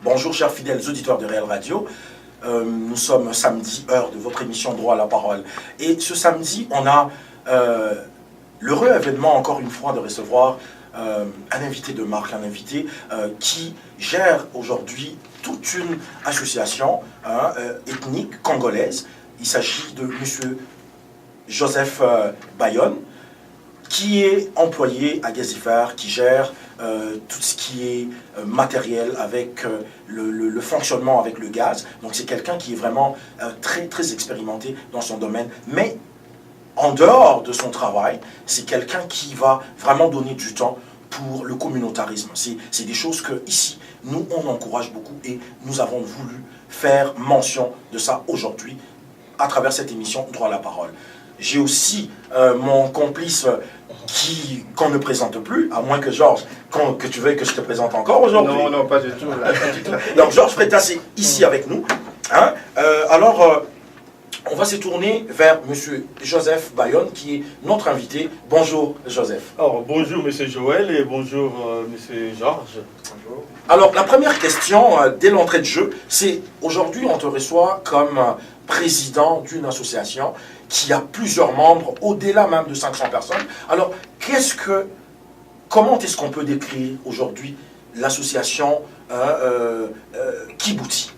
Bonjour chers fidèles auditeurs de Réel Radio. Nous sommes samedi, heure de votre émission Droit à la parole. Et ce samedi, on a l'heureux événement, encore une fois, de recevoir un invité de marque, un invité qui gère aujourd'hui toute une association ethnique congolaise. Il s'agit de M. Joseph Bayonne, qui est employé à Gazifer, qui gère tout ce qui est matériel avec le fonctionnement avec le gaz. Donc c'est quelqu'un qui est vraiment très expérimenté dans son domaine. Mais en dehors de son travail, c'est quelqu'un qui va vraiment donner du temps pour le communautarisme. C'est des choses que ici, nous, on encourage beaucoup et nous avons voulu faire mention de ça aujourd'hui à travers cette émission Droit à la parole. J'ai aussi mon complice qu'on ne présente plus, à moins que Georges, que tu veuilles que je te présente encore aujourd'hui. Non, pas du tout. Donc Georges Freitas est ici avec nous. Hein? On va se tourner vers M. Joseph Bayonne, qui est notre invité. Bonjour Joseph. Alors, bonjour M. Joël et bonjour M. Georges. Bonjour. Alors la première question, dès l'entrée de jeu, c'est aujourd'hui on te reçoit comme président d'une association qui a plusieurs membres, au-delà même de 500 personnes. Alors, comment est-ce qu'on peut décrire aujourd'hui l'association Kibouti?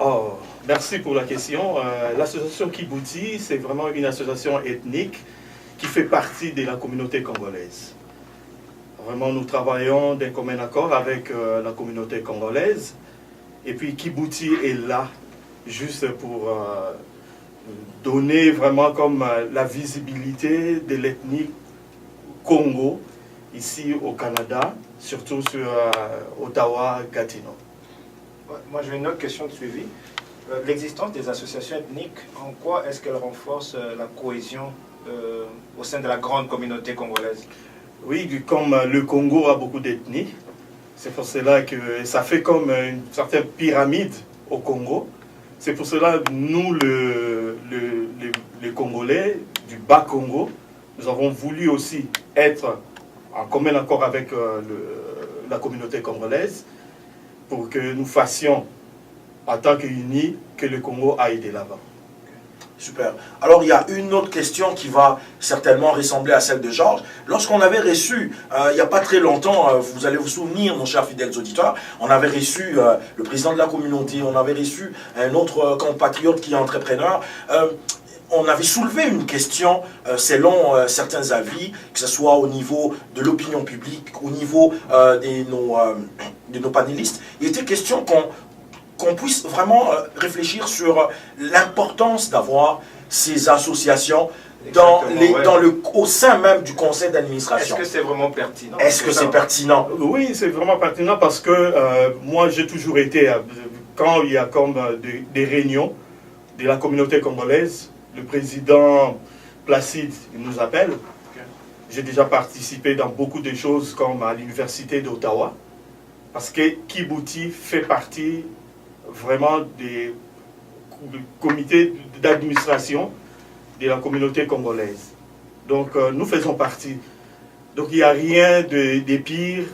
Oh, merci pour la question. L'association Kibouti, c'est vraiment une association ethnique qui fait partie de la communauté congolaise. Vraiment, nous travaillons d'un commun accord avec la communauté congolaise. Et puis, Kibouti est là, juste pour donner vraiment comme la visibilité de l'ethnie Congo ici au Canada, surtout sur Ottawa-Gatineau. Moi j'ai une autre question de suivi. L'existence des associations ethniques, en quoi est-ce qu'elle renforce la cohésion au sein de la grande communauté congolaise? Oui, comme le Congo a beaucoup d'ethnies, c'est pour cela que ça fait comme une certaine pyramide au Congo. C'est pour cela que nous, les Congolais du Bas-Congo, nous avons voulu aussi être en commun accord avec la communauté congolaise pour que nous fassions, en tant qu'unis, que le Congo aille de l'avant. Super. Alors, il y a une autre question qui va certainement ressembler à celle de Georges. Lorsqu'on avait reçu, il n'y a pas très longtemps, vous allez vous souvenir, nos chers fidèles auditeurs, on avait reçu le président de la communauté, on avait reçu un autre compatriote qui est entrepreneur. On avait soulevé une question selon certains avis, que ce soit au niveau de l'opinion publique, au niveau de nos panélistes. Il était question qu'on puisse vraiment réfléchir sur l'importance d'avoir ces associations au sein même du conseil d'administration. Est-ce que c'est vraiment pertinent? Est-ce que c'est pertinent? Oui, c'est vraiment pertinent parce que moi j'ai toujours été, quand il y a comme des réunions de la communauté congolaise, le président Placide nous appelle. Okay. J'ai déjà participé dans beaucoup de choses comme à l'université d'Ottawa parce que Kibouti fait partie vraiment des comités d'administration de la communauté congolaise. Donc nous faisons partie. Donc il n'y a rien de pire.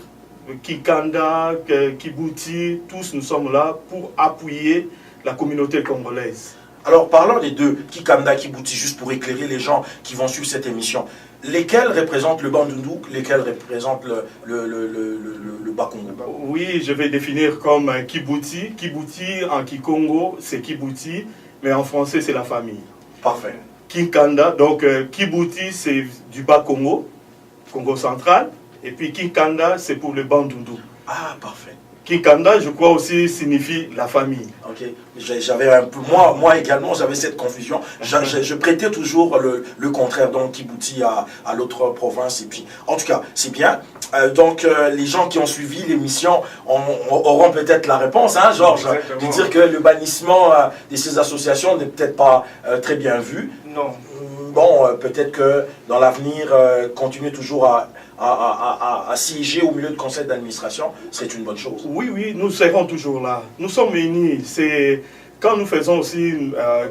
Kikanda, Kibouti, tous nous sommes là pour appuyer la communauté congolaise. Alors parlons des deux, Kikanda, Kibouti, juste pour éclairer les gens qui vont suivre cette émission. Lesquels représentent le Bandundu, lesquels représentent le Bas-Congo? Oui, je vais définir comme Kibouti. Kibouti en Kikongo, c'est Kibouti, mais en français, c'est la famille. Parfait. Kikanda, donc Kibouti, c'est du Bas-Congo, Congo central, et puis Kikanda, c'est pour le Bandundu. Ah, parfait. Kikanda, je crois aussi, signifie la famille. Ok, j'avais un peu, moi également, j'avais cette confusion. Je prêtais toujours le contraire, donc Kibouti à l'autre province. Et puis, en tout cas, c'est bien. Donc, les gens qui ont suivi l'émission auront peut-être la réponse, hein, Georges, de dire que le bannissement de ces associations n'est peut-être pas très bien vu. Non. Bon, peut-être que dans l'avenir, continuer toujours à siéger au milieu du conseil d'administration, c'est une bonne chose. Oui, nous serons toujours là. Nous sommes unis. C'est quand nous faisons aussi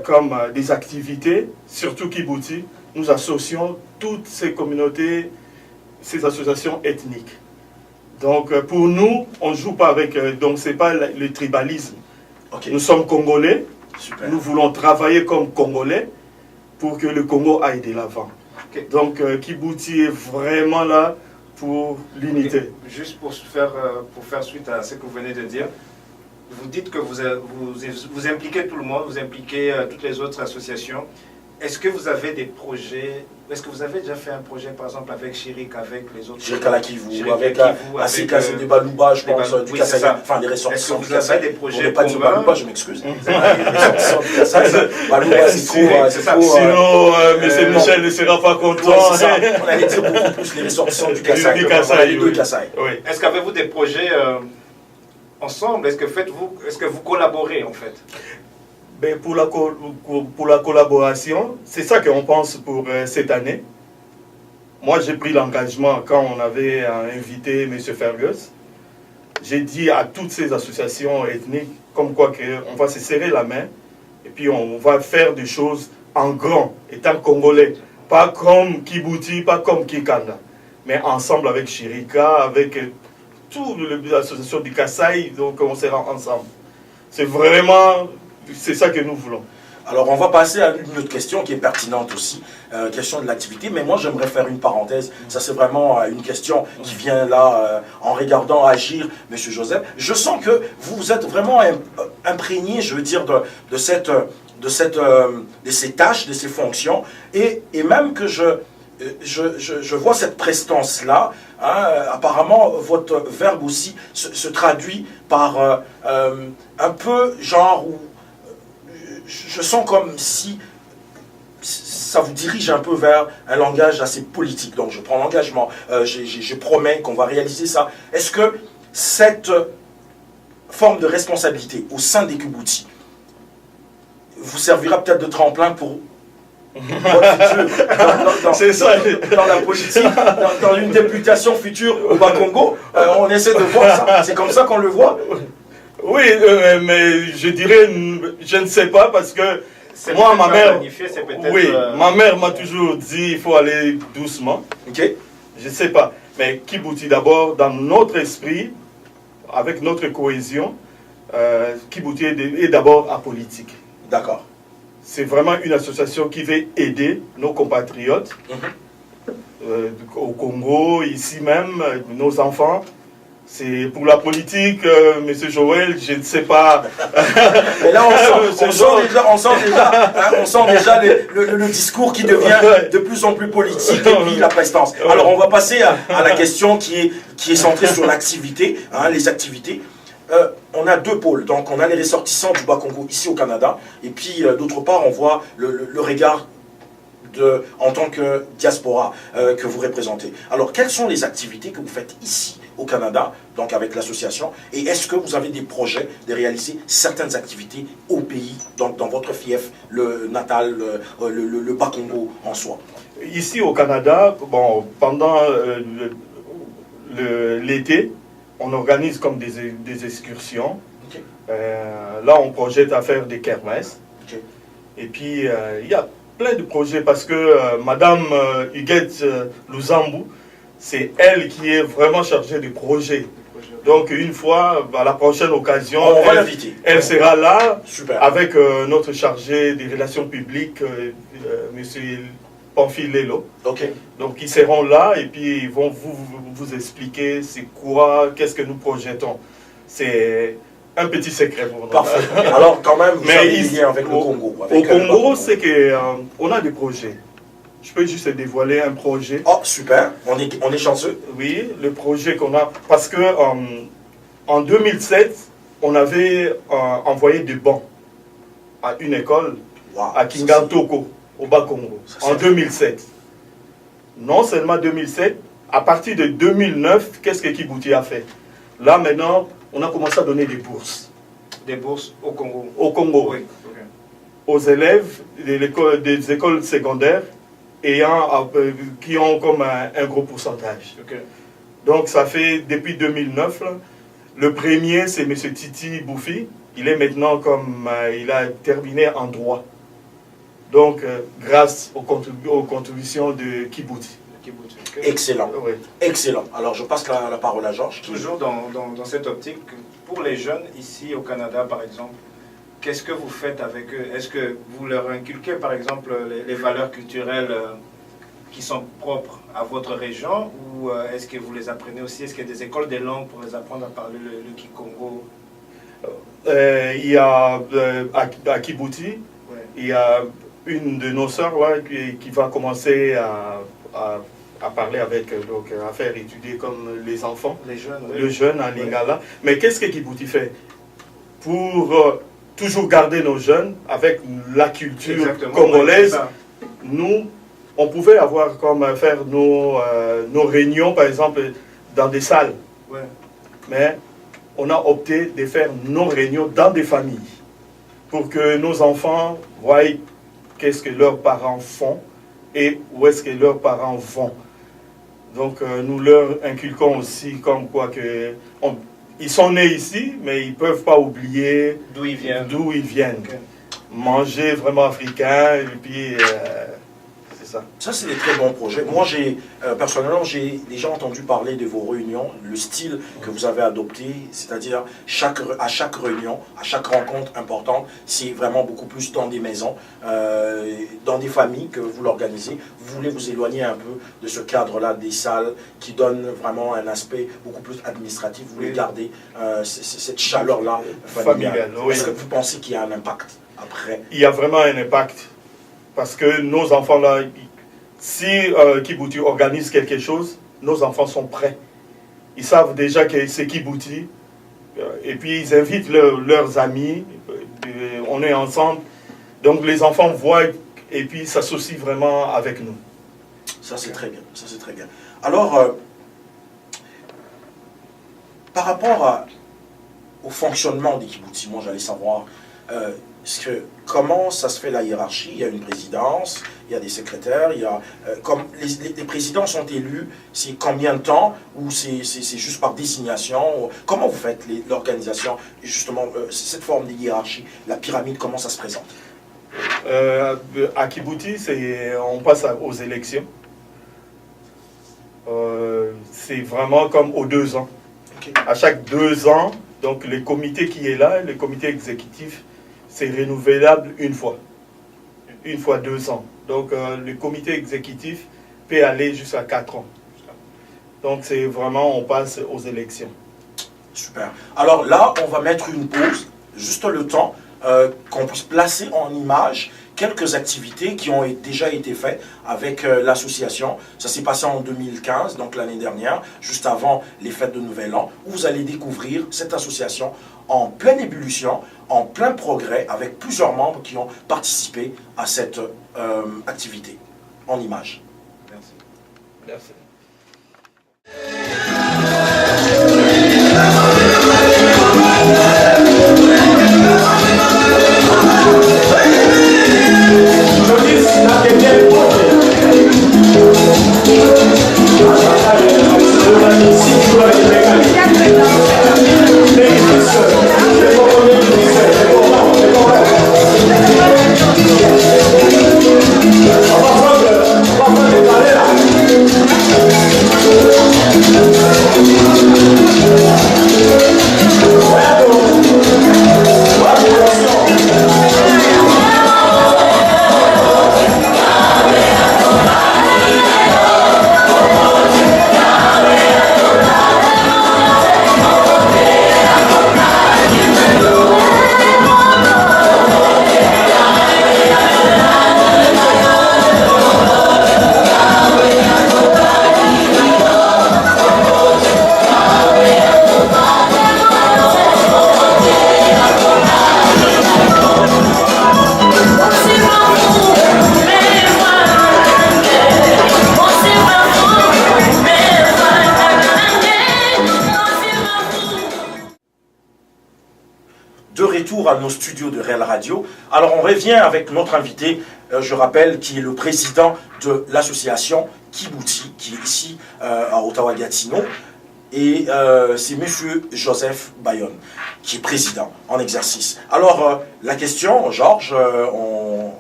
comme des activités, surtout Kibouti, nous associons toutes ces communautés, ces associations ethniques. Donc pour nous, on ne joue pas avec... donc c'est pas le tribalisme. Ok. Nous sommes Congolais, Super. nous voulons travailler comme Congolais pour que le Congo aille de l'avant. Ok. Donc Kibouti est vraiment là pour l'unité. Juste pour faire suite à ce que vous venez de dire, vous dites que vous impliquez tout le monde, vous impliquez toutes les autres associations. Est-ce que vous avez des projets, est-ce que vous avez déjà fait un projet par exemple avec Chirik, avec les autres? Chirik Alakivu, Chirik avec Alakivu, Asika, c'est des Balouba, je pense, du oui, Kassai, c'est ça. enfin des Est-ce que ressortissants du vous avez Kassai. des On projets n'est pas dit communs? Balouba, je m'excuse. Les ressortissants du Kassai, Balouba, c'est trop... Sinon, M. Michel ne sera pas content. Ouais, c'est ça. On allait dire beaucoup plus les ressortissants du Kassai. Voilà, les deux Kassai. Oui. Est-ce qu'avez-vous des projets ensemble? Est-ce que vous collaborez en fait? Ben, pour la collaboration, c'est ça qu'on pense pour cette année. Moi, j'ai pris l'engagement quand on avait invité M. Fergus. J'ai dit à toutes ces associations ethniques, comme quoi on va se serrer la main et puis on va faire des choses en grand, étant congolais. Pas comme Kibouti, pas comme Kikanda, mais ensemble avec Chirika, avec toutes les associations du Kassai, donc on sera ensemble. C'est vraiment... C'est ça que nous voulons. Alors, on va passer à une autre question qui est pertinente aussi, question de l'activité. Mais moi, j'aimerais faire une parenthèse. Ça, c'est vraiment une question qui vient là, en regardant agir M. Joseph. Je sens que vous êtes vraiment imprégné, je veux dire, de ces tâches, de ces fonctions. Et même que je vois cette prestance-là. Hein, apparemment, votre verbe aussi se traduit par un peu genre où je sens comme si ça vous dirige un peu vers un langage assez politique. Donc je prends l'engagement, je promets qu'on va réaliser ça. Est-ce que cette forme de responsabilité au sein des Kibouti vous servira peut-être de tremplin pour votre futur dans la politique, dans une députation future au Bas-Congo? On essaie de voir ça. C'est comme ça qu'on le voit? Oui, mais je dirais, je ne sais pas parce que moi, ma mère, ma mère m'a toujours dit il faut aller doucement. Ok. Je ne sais pas. Mais Kibouti, d'abord, dans notre esprit, avec notre cohésion, Kibouti est d'abord apolitique. D'accord. C'est vraiment une association qui veut aider nos compatriotes au Congo, ici même, nos enfants. C'est pour la politique, M. Joël, je ne sais pas. Mais là, on sent déjà le discours qui devient de plus en plus politique et puis la prestance. Alors, on va passer à la question qui est centrée sur l'activité, hein, les activités. On a deux pôles. Donc, on a les ressortissants du Bas-Congo ici au Canada. Et puis, d'autre part, on voit le regard en tant que diaspora que vous représentez. Alors, quelles sont les activités que vous faites ici au Canada, donc avec l'association, et est-ce que vous avez des projets de réaliser certaines activités au pays, donc dans votre fief, le natal, le Bas-Congo en soi? Ici au Canada, bon, pendant l'été, on organise comme des excursions. Okay. Là, on projette à faire des kermesses. Okay. Et puis, il y a plein de projets parce que Madame Huguette Luzambu, c'est elle qui est vraiment chargée du projet. Donc une fois, à la prochaine occasion, elle sera là. Super. Avec notre chargé des relations publiques, M. Pamphile Lelo. Okay. Donc ils seront là et puis ils vont vous expliquer c'est quoi, qu'est-ce que nous projetons. C'est un petit secret pour nous. Parfait. Alors quand même, vous avez des liens avec le Congo. Au Congo, c'est qu'on a des projets. Je peux juste dévoiler un projet. Oh, super. On est chanceux. Oui, le projet qu'on a. Parce que en 2007, on avait envoyé des bancs à une école à Kingantoko, au Bas-Congo, en 2007. Non seulement 2007, à partir de 2009, qu'est-ce que Kibouti a fait? Là, maintenant, on a commencé à donner des bourses. Des bourses au Congo? Au Congo. Oui. Okay. Aux élèves des écoles secondaires qui ont comme un gros pourcentage. Okay. Donc ça fait depuis 2009, là, le premier c'est M. Titi Boufi, il est maintenant comme, il a terminé en droit. Donc grâce aux contributions de Kibouti. Excellent. Oui. Excellent. Alors, je passe la parole à Georges. Toujours dans cette optique, pour les jeunes ici au Canada, par exemple, qu'est-ce que vous faites avec eux? Est-ce que vous leur inculquez, par exemple, les valeurs culturelles qui sont propres à votre région, ou est-ce que vous les apprenez aussi? Est-ce qu'il y a des écoles des langues pour les apprendre à parler le Kikongo? Il y a à Kibouti, Ouais. il y a une de nos sœurs qui va commencer à parler avec, donc à faire étudier comme les enfants, Les jeunes, oui. le jeune en Lingala. Mais qu'est-ce que Kibouti fait pour toujours garder nos jeunes avec la culture Exactement, congolaise? ouais, Nous, on pouvait avoir comme faire nos réunions, par exemple, dans des salles. ouais. Mais on a opté de faire nos réunions dans des familles pour que nos enfants voient qu'est-ce que leurs parents font et où est-ce que leurs parents vont. Donc nous leur inculquons aussi comme quoi que ils sont nés ici, mais ils ne peuvent pas oublier D'où ils viennent. d'où ils viennent. Ok. Manger vraiment africain et puis c'est ça. Ça, c'est des très bons projets. Moi, personnellement, j'ai déjà entendu parler de vos réunions, le style que vous avez adopté, c'est-à-dire à chaque réunion, à chaque rencontre importante, c'est vraiment beaucoup plus dans des maisons, dans des familles que vous l'organisez. Vous voulez vous éloigner un peu de ce cadre-là des salles qui donne vraiment un aspect beaucoup plus administratif. Vous voulez garder cette chaleur-là familiale. Oui. Est-ce que vous pensez qu'il y a un impact après? Il y a vraiment un impact. Parce que nos enfants là, si Kibouti organise quelque chose, nos enfants sont prêts. Ils savent déjà que c'est Kibouti. Et puis ils invitent leurs amis. On est ensemble. Donc les enfants voient et puis s'associent vraiment avec nous. Ça, c'est très bien. Ça, c'est très bien. Alors, par rapport au fonctionnement des kibbutz, moi, j'allais savoir comment ça se fait la hiérarchie. Il y a une présidence, il y a des secrétaires, il y a, comme les présidents sont élus, c'est combien de temps ou c'est juste par désignation? Comment vous faites l'organisation, justement, cette forme de hiérarchie, la pyramide, comment ça se présente? À Kibouti, on passe aux élections. C'est vraiment comme aux 2 ans. Okay. À chaque 2 ans, donc le comité qui est là, le comité exécutif, c'est renouvelable une fois 2 ans. Donc le comité exécutif peut aller jusqu'à 4 ans. Donc c'est vraiment, on passe aux élections. Super. Alors là, on va mettre une pause, juste le temps qu'on puisse placer en image quelques activités qui ont déjà été faites avec l'association. Ça s'est passé en 2015, donc l'année dernière, juste avant les fêtes de Nouvel An, où vous allez découvrir cette association en pleine ébullition, en plein progrès, avec plusieurs membres qui ont participé à cette activité en images. Merci. Merci. À nos studios de Réel Radio. Alors on revient avec notre invité, je rappelle, qui est le président de l'association Kibouti, qui est ici à Ottawa-Gatineau, et c'est monsieur Joseph Bayonne, qui est président en exercice. Alors la question, Georges, on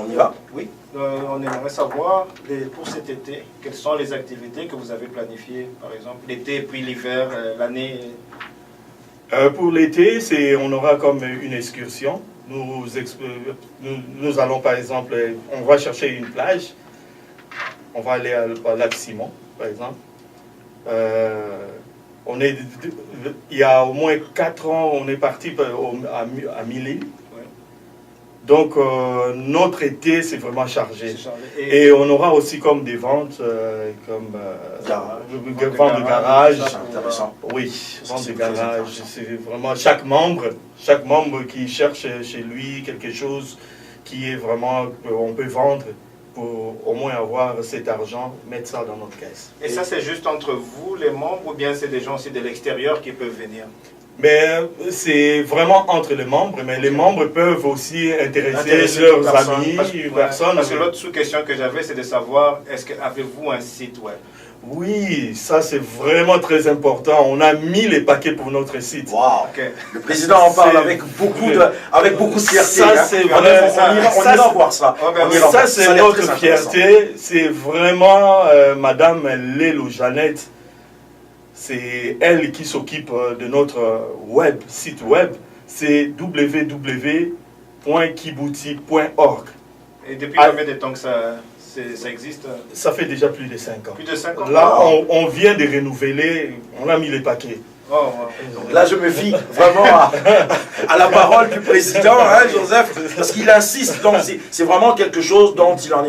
y va? Oui. On aimerait savoir, pour cet été, quelles sont les activités que vous avez planifiées, par exemple, l'été puis l'hiver, l'année. Pour l'été, on aura comme une excursion. Nous allons par exemple, on va chercher une plage. On va aller à Lac Simon, par exemple. Il y a au moins 4 ans, on est parti à Mille-Îles. Donc, notre été, c'est vraiment chargé. Et on aura aussi comme des ventes, ventes de garage. Oui, ventes de garage. C'est vraiment chaque membre qui cherche chez lui quelque chose qui est vraiment, on peut vendre pour au moins avoir cet argent, mettre ça dans notre caisse. Et ça, c'est juste entre vous, les membres, ou bien c'est des gens aussi de l'extérieur qui peuvent venir? Mais c'est vraiment entre les membres, mais les membres peuvent aussi intéresser leurs amis, personnes. Parce que l'autre sous-question que j'avais, c'est de savoir, avez-vous un site web? Oui, ça c'est vraiment très important. On a mis les paquets pour notre site. Wow. Okay. Le président en parle avec beaucoup de fierté. Ça, c'est vraiment, on ira voir ça. Ça, c'est notre fierté. C'est vraiment Madame Lélo Jeannette. C'est elle qui s'occupe de notre site web. C'est www.kibouti.org. Et depuis combien de temps que ça existe? Ça fait déjà plus de 5 ans. Plus de 5 ans? Là, on vient de renouveler, on a mis les paquets. Oh, wow. Là, je me fie vraiment à la parole du président, hein, Joseph, parce qu'il insiste. Donc, c'est vraiment quelque chose dont il en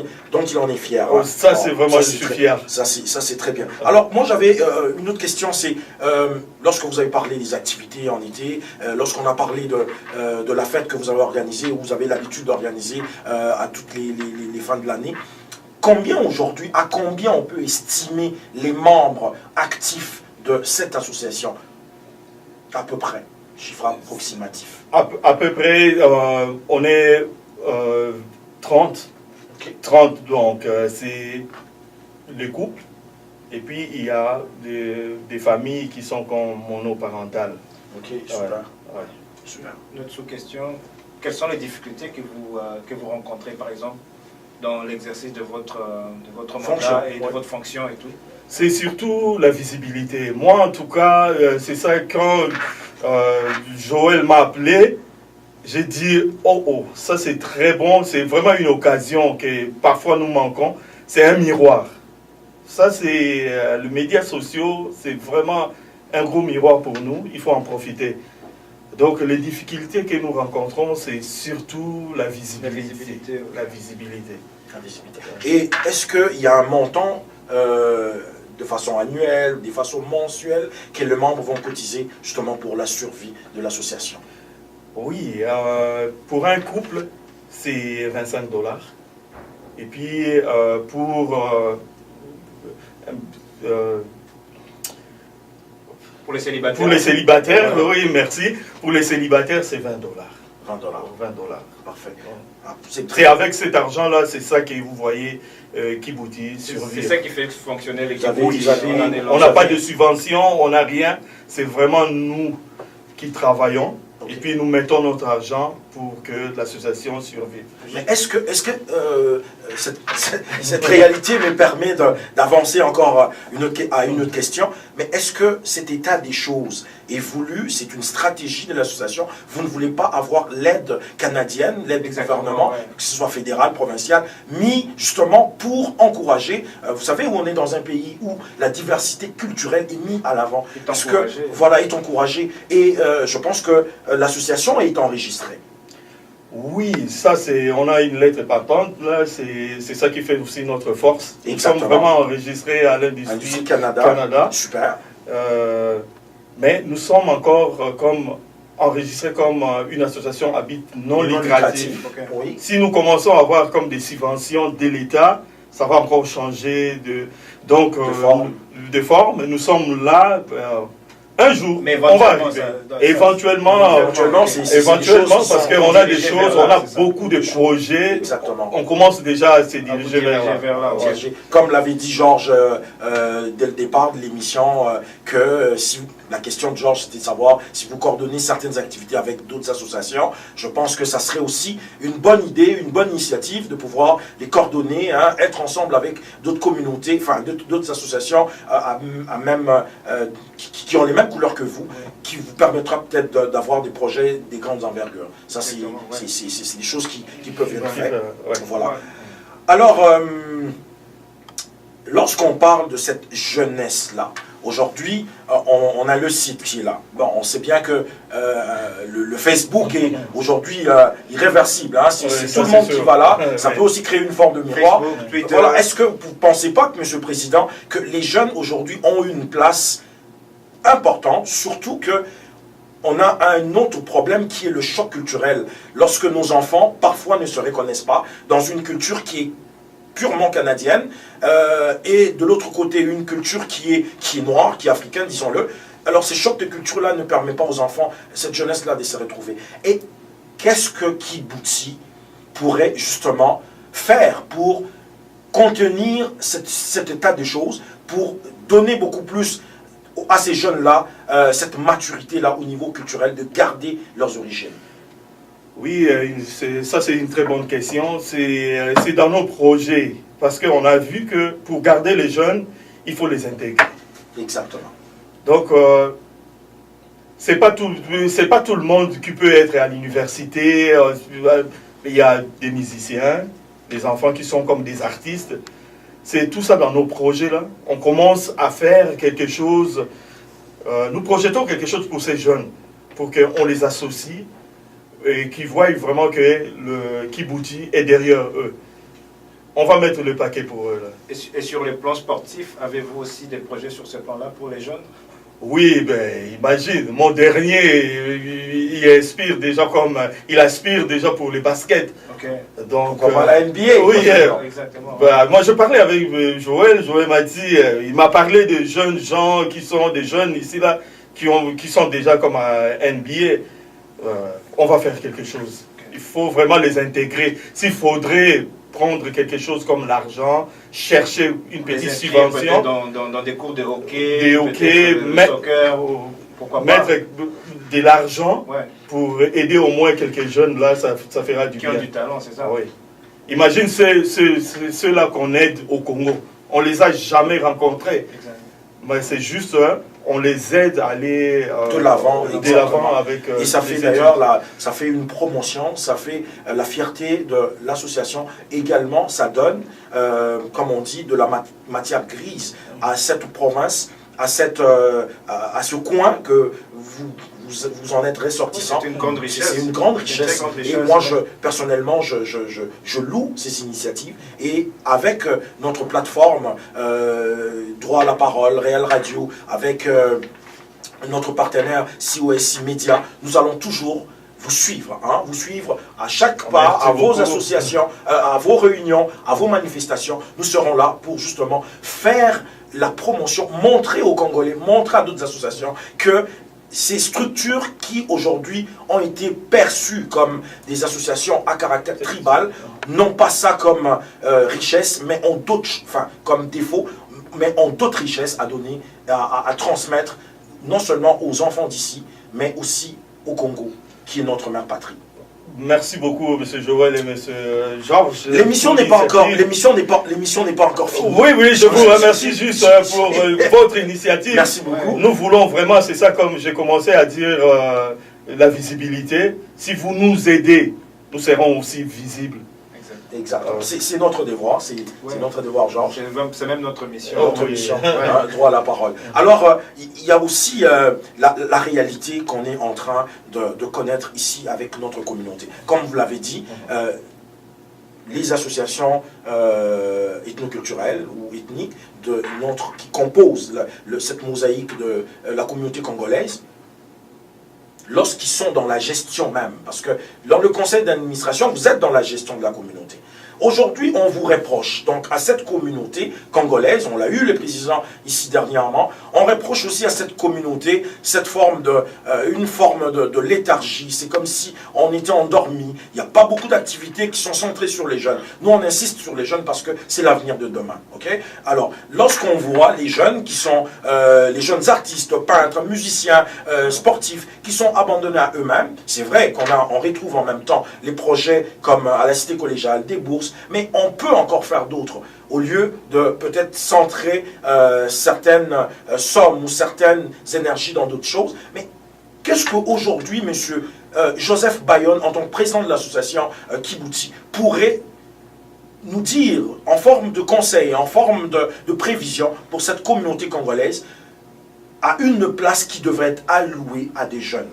est fier. Oh, ça, c'est vraiment, je suis fier. Ça, c'est très bien. Alors, moi, j'avais une autre question, c'est lorsque vous avez parlé des activités en été, lorsqu'on a parlé de la fête que vous avez organisée, ou vous avez l'habitude d'organiser à toutes les fins de l'année, à combien on peut estimer les membres actifs de cette association? À peu près, chiffre approximatif. À peu près, on est 30. Okay. 30, donc c'est les couples. Et puis il y a des familles qui sont comme monoparentales. Ok, super. Ouais. Super. Notre sous-question, quelles sont les difficultés que vous rencontrez, par exemple, dans l'exercice de votre mandat et de votre fonction et tout? C'est surtout la visibilité. Moi, en tout cas, c'est ça, quand Joël m'a appelé, j'ai dit, oh, ça c'est très bon, c'est vraiment une occasion que parfois nous manquons. C'est un miroir. Ça, c'est les médias sociaux, c'est vraiment un gros miroir pour nous, il faut en profiter. Donc, les difficultés que nous rencontrons, c'est surtout la visibilité. La visibilité. Et est-ce qu'il y a un montant de façon annuelle, de façon mensuelle, que les membres vont cotiser justement pour la survie de l'association? Oui, pour un couple, c'est 25 $. Et puis pour les célibataires. Pour les célibataires, oui, merci. Pour les célibataires, c'est 20 $. 20 $. 20 $. Parfait. C'est avec cet argent-là, c'est ça que vous voyez Kibouti survivre. C'est ça qui fait fonctionner les On n'a pas de subvention, on n'a rien. C'est vraiment nous qui travaillons. Okay. Et puis nous mettons notre argent pour que l'association survive. Mais est-ce que cette réalité me permet d'avancer encore à une autre question, mais est-ce que cet état des choses est voulu, c'est une stratégie de l'association? Vous ne voulez pas avoir l'aide canadienne, l'aide du gouvernement, que ce soit fédéral, provincial, mis justement pour encourager, vous savez, où on est dans un pays où la diversité culturelle est mise à l'avant. Parce que, voilà, est encouragée. Et je pense que l'association est enregistrée. Oui, ça c'est, on a une lettre patente, là, c'est ça qui fait aussi notre force. Exactement. Nous sommes vraiment enregistrés à l'industrie Canada. Super. Mais nous sommes encore enregistrés comme une association à but non lucratif. Okay. Oui. Si nous commençons à avoir comme des subventions de l'État, ça va encore changer de forme. Nous sommes là. Un jour, on va arriver. Éventuellement, parce qu'on a des choses, on a beaucoup de projets. Exactement. On commence déjà à se diriger vers là. Comme l'avait dit Georges dès le départ de l'émission, que si la question de Georges, c'était de savoir si vous coordonnez certaines activités avec d'autres associations. Je pense que ça serait aussi une bonne idée, une bonne initiative de pouvoir les coordonner, hein, être ensemble avec d'autres communautés, enfin d'autres associations qui ont les mêmes couleurs que vous, qui vous permettra peut-être d'avoir des projets des grandes envergures. Ça, c'est des choses qui peuvent être faites. Voilà. Alors, lorsqu'on parle de cette jeunesse-là, aujourd'hui, on a le site qui est là. Bon, on sait bien que le Facebook est aujourd'hui irréversible. Hein. C'est tout le monde qui va là. Ça peut aussi créer une forme de miroir. Voilà. Est-ce que vous ne pensez pas, Monsieur le Président, que les jeunes aujourd'hui ont une place importante, surtout que on a un autre problème qui est le choc culturel. Lorsque nos enfants, parfois, ne se reconnaissent pas dans une culture qui est purement canadienne, et de l'autre côté, une culture qui est noire, qui est africaine, disons-le. Alors, ces chocs de culture-là ne permettent pas aux enfants, cette jeunesse-là, de se retrouver. Et qu'est-ce que Kibouti pourrait justement faire pour contenir cet état de choses, pour donner beaucoup plus à ces jeunes-là, cette maturité-là au niveau culturel, de garder leurs origines? Oui, ça c'est une très bonne question. C'est dans nos projets. Parce qu'on a vu que pour garder les jeunes, il faut les intégrer. Exactement. Donc, c'est pas tout le monde qui peut être à l'université. Il y a des musiciens, des enfants qui sont comme des artistes. C'est tout ça dans nos projets-là. On commence à faire quelque chose. Nous projetons quelque chose pour ces jeunes, pour qu'on les associe et qu'ils voient vraiment que le Kibouti est derrière eux. On va mettre le paquet pour eux. Là. Et sur les plans sportifs, avez-vous aussi des projets sur ce plan-là pour les jeunes? Oui, ben imagine, mon dernier, il aspire déjà pour les baskets. Okay. Donc, comme à la NBA. Oui, exactement. Ben, moi je parlais avec Joël m'a dit, il m'a parlé de jeunes gens qui sont des jeunes ici là, qui sont déjà comme à NBA. On va faire quelque chose. Il faut vraiment les intégrer. S'il faudrait prendre quelque chose comme l'argent, chercher une petite subvention. Dans des cours de hockey, de soccer, pourquoi pas. Mettre de l'argent pour aider au moins quelques jeunes, là, ça fera du bien. Qui ont du talent, c'est ça? Oui. Imagine ceux-là qu'on aide au Congo. On les a jamais rencontrés. Mais c'est juste, on les aide à aller de l'avant avec. Et ça fait d'ailleurs, ça fait une promotion, ça fait la fierté de l'association. Également, ça donne, comme on dit, de la matière grise à cette province, à ce coin que vous en êtes ressortissant. C'est une grande richesse. C'est une grande richesse. Et moi, personnellement, je loue ces initiatives. Et avec notre plateforme Droit à la parole, Réel Radio, avec notre partenaire COSI Média, nous allons toujours vous suivre, vous suivre à chaque pas, à vos associations, à vos réunions, à vos manifestations. Nous serons là pour justement faire la promotion, montrer aux Congolais, montrer à d'autres associations que ces structures qui aujourd'hui ont été perçues comme des associations à caractère tribal n'ont pas ça comme richesse, mais ont d'autres, comme défaut, mais ont d'autres richesses à donner, à transmettre, non seulement aux enfants d'ici, mais aussi au Congo, qui est notre mère patrie. Merci beaucoup, M. Joël et M. Georges. L'émission n'est pas encore finie. Oui, je vous remercie juste pour votre initiative. Merci beaucoup. Nous voulons vraiment, c'est ça comme j'ai commencé à dire, la visibilité. Si vous nous aidez, nous serons aussi visibles. Exactement. C'est notre devoir, c'est notre devoir, Georges. C'est même notre mission. Notre mission, droit à la parole. Alors, il y a aussi la réalité qu'on est en train de connaître ici avec notre communauté. Comme vous l'avez dit, les associations ethnoculturelles ou ethniques qui composent cette mosaïque de la communauté congolaise, lorsqu'ils sont dans la gestion même, parce que dans le conseil d'administration, vous êtes dans la gestion de la communauté. Aujourd'hui, on vous reproche, donc à cette communauté congolaise, on l'a eu le président ici dernièrement, on reproche aussi à cette communauté cette forme une forme de léthargie. C'est comme si on était endormi. Il n'y a pas beaucoup d'activités qui sont centrées sur les jeunes. Nous, on insiste sur les jeunes parce que c'est l'avenir de demain. Okay? Alors, lorsqu'on voit les jeunes qui sont les jeunes artistes, peintres, musiciens, sportifs, qui sont abandonnés à eux-mêmes, c'est vrai qu'on retrouve en même temps les projets comme à la cité collégiale, des bourses, mais on peut encore faire d'autres, au lieu de peut-être centrer certaines sommes ou certaines énergies dans d'autres choses. Mais qu'est-ce qu'aujourd'hui, monsieur Joseph Bayonne, en tant que président de l'association Kibouti, pourrait nous dire, en forme de conseil, en forme de prévision pour cette communauté congolaise, à une place qui devrait être allouée à des jeunes?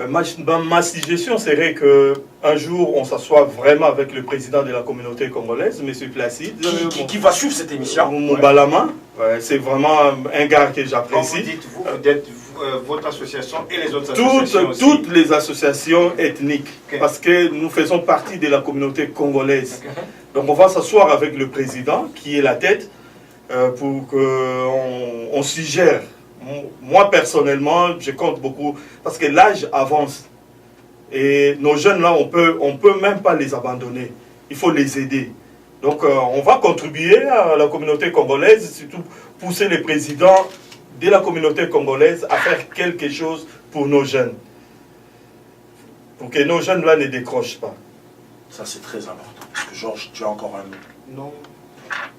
Ma suggestion serait qu'un jour, on s'assoit vraiment avec le président de la communauté congolaise, M. Placide. Qui va suivre cette émission. Balama. C'est vraiment un gars que j'apprécie. Vous dites, vous êtes votre association et les autres associations aussi. Toutes les associations ethniques, parce que nous faisons partie de la communauté congolaise. Donc on va s'asseoir avec le président, qui est la tête, pour qu'on suggère. Moi, personnellement, je compte beaucoup, parce que l'âge avance. Et nos jeunes, là, on peut même pas les abandonner. Il faut les aider. Donc, on va contribuer à la communauté congolaise, surtout pousser les présidents de la communauté congolaise à faire quelque chose pour nos jeunes. Pour que nos jeunes, là, ne décrochent pas. Ça, c'est très important. Est-ce que, Georges, tu as encore un mot? Non.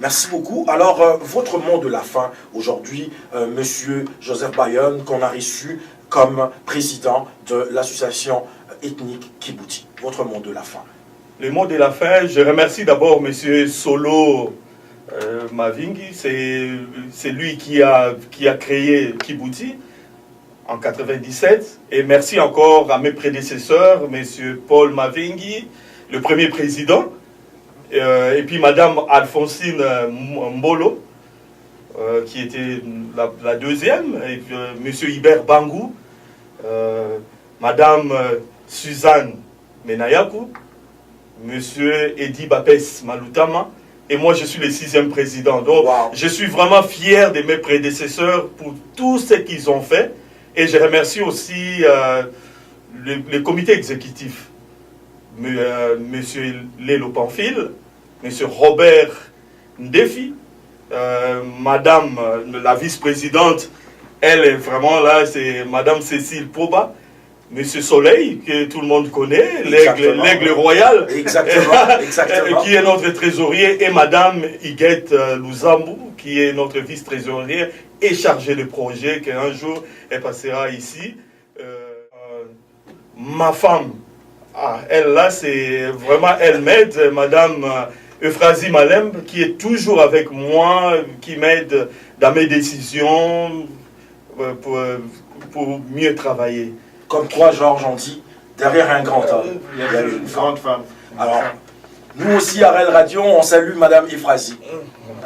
Merci beaucoup. Alors, votre mot de la fin aujourd'hui, monsieur Joseph Bayonne, qu'on a reçu comme président de l'association ethnique Kibouti. Votre mot de la fin. Le mot de la fin, je remercie d'abord monsieur Solo Mavingi. C'est lui qui a créé Kibouti en 97. Et merci encore à mes prédécesseurs, monsieur Paul Mavingi, le premier président. Et puis Madame Alphonsine Mbolo, qui était la deuxième, et puis, Monsieur Hubert Bangou, Madame Suzanne Menayakou, Monsieur Edi Bapes Malutama, et moi je suis le 6e président. Donc je suis vraiment fier de mes prédécesseurs pour tout ce qu'ils ont fait, et je remercie aussi le comité exécutif. Monsieur Lélo Pamphile, Monsieur Robert Ndefi, Madame la vice-présidente, elle est vraiment là, c'est Madame Cécile Poba, Monsieur Soleil, que tout le monde connaît, l'aigle royal, exactement. qui est notre trésorier, et Madame Iguette Louzambou, qui est notre vice-trésorière et chargée de projet, qu'un jour elle passera ici. Ma femme, elle là, c'est vraiment, elle m'aide, Madame Euphrasie Malem, qui est toujours avec moi, qui m'aide dans mes décisions pour mieux travailler. Comme toi, Georges, on dit, derrière un grand homme, il y a une grande femme. Alors, nous aussi, à REL Radio, on salue Madame Euphrasie.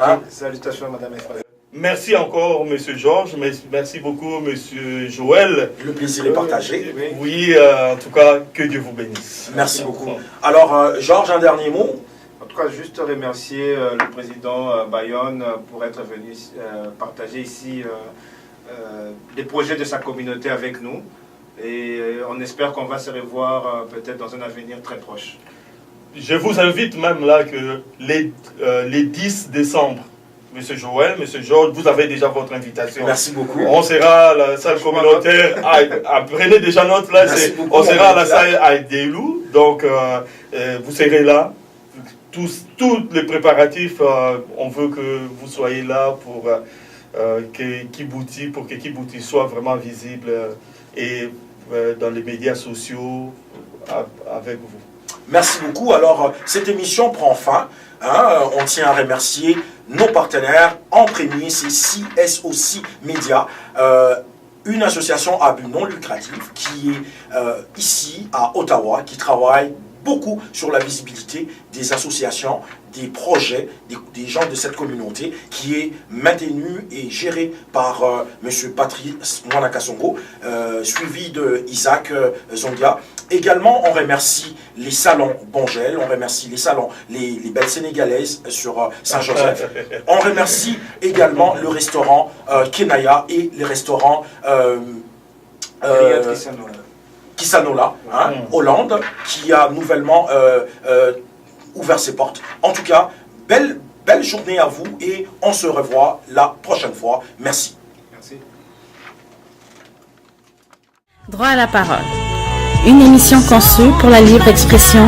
Hein? Salutations, Madame Euphrasie. Merci encore, Monsieur Georges. Merci beaucoup, Monsieur Joël. Le plaisir est partagé. Oui, en tout cas, que Dieu vous bénisse. Merci beaucoup. Alors, Georges, un dernier mot? En tout cas, juste remercier le président Bayonne pour être venu partager ici les projets de sa communauté avec nous. Et on espère qu'on va se revoir peut-être dans un avenir très proche. Je vous invite même là que les 10 décembre, Monsieur Joël, Monsieur Georges, vous avez déjà votre invitation. Merci beaucoup. On sera à la salle communautaire. Prenez déjà note là. On sera à la salle à Delou. Donc, vous serez là. Tous les préparatifs, on veut que vous soyez là pour que Kibouti soit vraiment visible et dans les médias sociaux avec vous. Merci beaucoup. Alors, cette émission prend fin. On tient à remercier nos partenaires. En premier, c'est CSOC Media, une association à but non lucratif qui est ici à Ottawa, qui travaille beaucoup sur la visibilité des associations, des projets des gens de cette communauté qui est maintenu et géré par M. Patrice Mwanakasongo, suivi de Isaac Zondia. Également, on remercie les salons Bongel, on remercie les salons, les Belles Sénégalaises sur Saint-Joseph. On remercie également le restaurant Kenaya et les restaurants Kisanola, Hollande, qui a nouvellement ouvert ses portes. En tout cas, belle journée à vous et on se revoit la prochaine fois. Merci. Merci. Droit à la parole. Une émission conçue pour la libre expression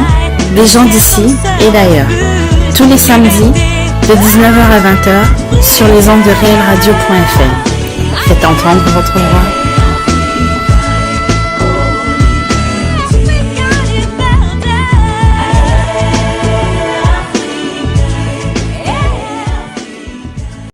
des gens d'ici et d'ailleurs. Tous les samedis, de 19h à 20h, sur les ondes de realradio.fr. Faites entendre votre voix.